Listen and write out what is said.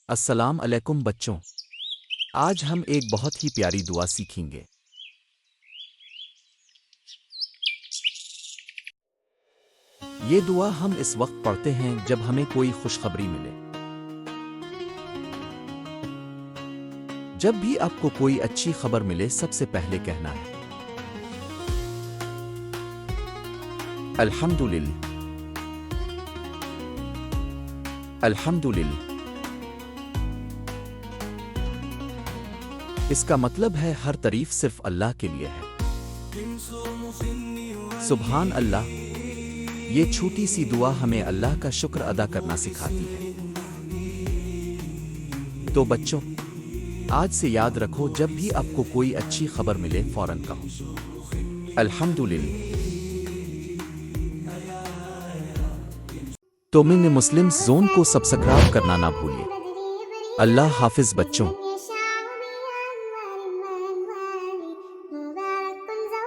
السلام علیکم بچوں، آج ہم ایک بہت ہی پیاری دعا سیکھیں گے۔ یہ دعا ہم اس وقت پڑھتے ہیں جب ہمیں کوئی خوشخبری ملے۔ جب بھی آپ کو کوئی اچھی خبر ملے سب سے پہلے کہنا ہے الحمدللہ، الحمدللہ۔ اس کا مطلب ہے ہر تعریف صرف اللہ کے لیے ہے۔ سبحان اللہ۔ یہ چھوٹی سی دعا ہمیں اللہ کا شکر ادا کرنا سکھاتی ہے۔ تو بچوں، آج سے یاد رکھو جب بھی آپ کو کوئی اچھی خبر ملے فوراً کہو الحمدللہ۔ تو مسلم زون کو سبسکرائب کرنا نہ بھولیے۔ اللہ حافظ بچوں۔